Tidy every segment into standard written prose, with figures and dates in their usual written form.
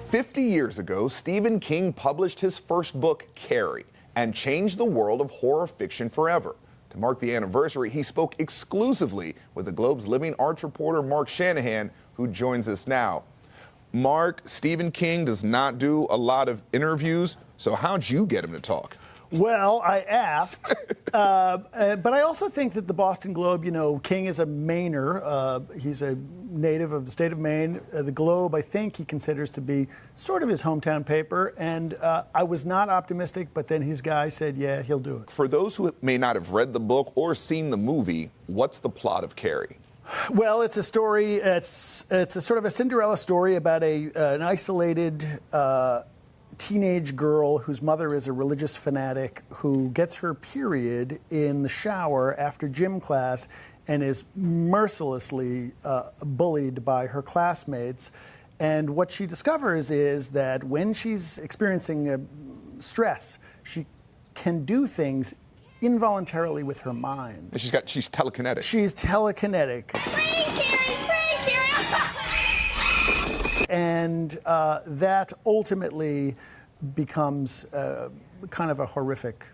50 years ago, Stephen King published his first book, Carrie, and changed the world of horror fiction forever. To mark the anniversary, he spoke exclusively with the Globe's living arts reporter, Mark Shanahan, who joins us now. Mark, Stephen King does not do a lot of interviews, so how'd you get him to talk? Well, I asked, but I also think that the Boston Globe, you know, King is a Mainer. He's a native of the state of Maine. The Globe, I think he considers to be sort of his hometown paper. And I was not optimistic, but then his guy said, yeah, he'll do it. For those who may not have read the book or seen the movie, what's the plot of Carrie? Well, it's a story, it's a sort of a Cinderella story about an isolated teenage girl whose mother is a religious fanatic who gets her period in the shower after gym class and is mercilessly bullied by her classmates. And what she discovers is that when she's experiencing stress, she can do things involuntarily with her mind. She's telekinetic. She's telekinetic. And that ultimately becomes kind of a horrific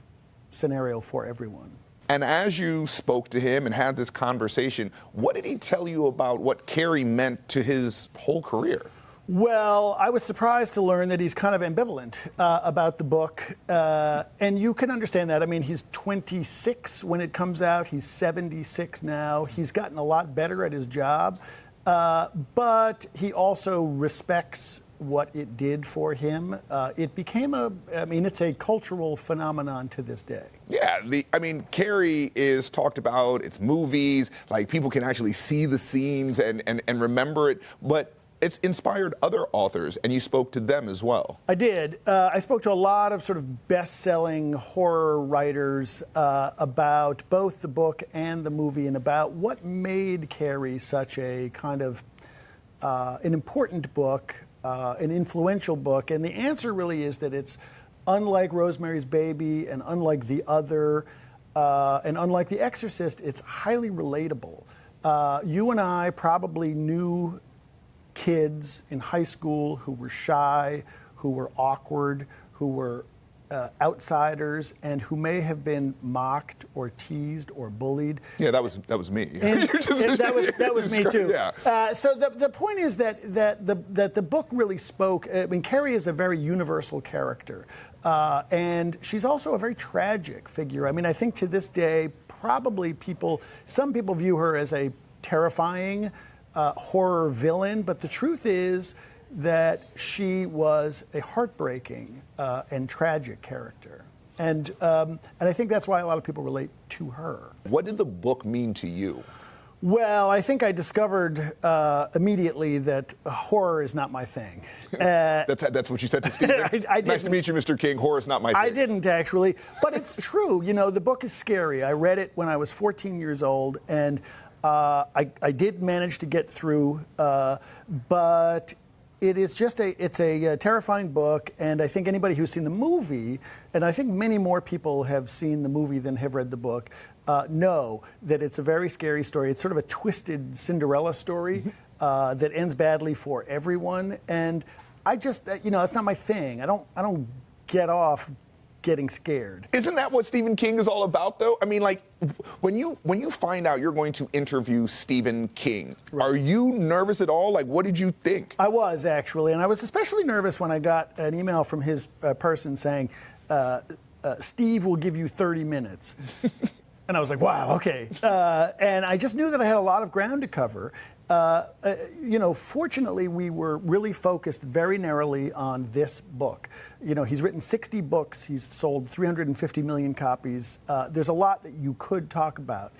scenario for everyone. And as you spoke to him and had this conversation, what did he tell you about what Carrie meant to his whole career? Well, I was surprised to learn that he's kind of ambivalent about the book. And you can understand that. I mean, he's 26 when it comes out. He's 76 now. He's gotten a lot better at his job. But he also respects what it did for him. It became it's a cultural phenomenon to this day. Yeah, Carrie is talked about, it's movies, like people can actually see the scenes and remember it, but it's inspired other authors, and you spoke to them as well. I did. I spoke to a lot of sort of best-selling horror writers about both the book and the movie and about what made Carrie such a kind of an important book, an influential book. And the answer really is that it's unlike Rosemary's Baby and unlike The Other and unlike The Exorcist, it's highly relatable. You and I probably knew kids in high school who were shy, who were awkward, who were outsiders, and who may have been mocked or teased or bullied. Yeah, that was me. And that was me too. Yeah. So the point is that the book really spoke. I mean, Carrie is a very universal character, and she's also a very tragic figure. I mean, I think to this day, probably some people view her as a terrifying horror villain, but the truth is that she was a heartbreaking and tragic character. And I think that's why a lot of people relate to her. What did the book mean to you? Well, I think I discovered immediately that horror is not my thing. That's what you said to Stephen? Nice to meet you, Mr. King. Horror is not my thing. I didn't, actually. But it's true. You know, the book is scary. I read it when I was 14 years old, and I did manage to get through, but it's a terrifying book, and I think anybody who's seen the movie, and I think many more people have seen the movie than have read the book, know that it's a very scary story. It's sort of a twisted Cinderella story that ends badly for everyone, and I just, it's not my thing. I don't get off getting scared. Isn't that what Stephen King is all about, though? I mean, like, when you find out you're going to interview Stephen King, right, are you nervous at all? Like, what did you think? I was, actually, and I was especially nervous when I got an email from his person saying, Steve will give you 30 minutes. And I was like, wow, okay. And I just knew that I had a lot of ground to cover. Fortunately, we were really focused very narrowly on this book. You know, he's written 60 books. He's sold 350 million copies. There's a lot that you could talk about.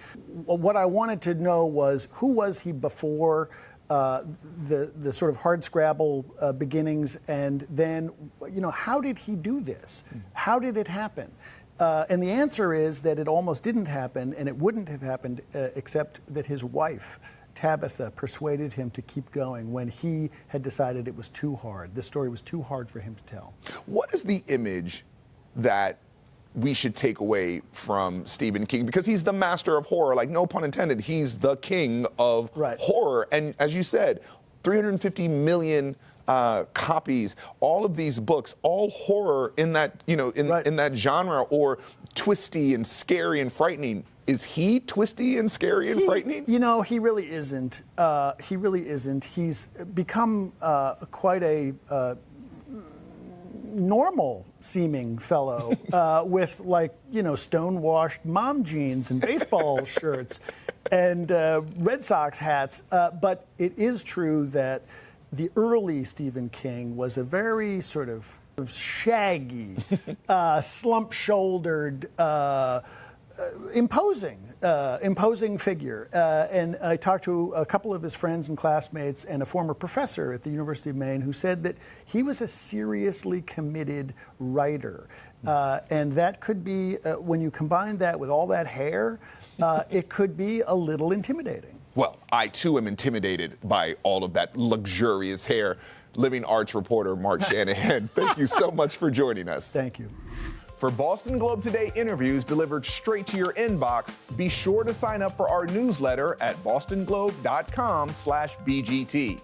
What I wanted to know was, who was he before the sort of hardscrabble beginnings, and then, how did he do this? How did it happen? And the answer is that it almost didn't happen, and it wouldn't have happened except that his wife, Tabitha, persuaded him to keep going when he had decided it was too hard. This story was too hard for him to tell. What is the image that we should take away from Stephen King? Because he's the master of horror, like, no pun intended, he's the king of horror. And as you said, 350 million copies, all of these books, all horror in that, in that genre, or twisty and scary and frightening. Is he twisty and scary and frightening? He really isn't. He really isn't. He's become quite a normal-seeming fellow with, stonewashed mom jeans and baseball shirts and Red Sox hats. But it is true that the early Stephen King was a very sort of shaggy, slump-shouldered, imposing figure. And I talked to a couple of his friends and classmates and a former professor at the University of Maine who said that he was a seriously committed writer. And that could be, when you combine that with all that hair, it could be a little intimidating. Well, I too am intimidated by all of that luxurious hair. Living arts reporter Mark Shanahan, thank you so much for joining us. Thank you. For Boston Globe Today interviews delivered straight to your inbox, be sure to sign up for our newsletter at bostonglobe.com/BGT.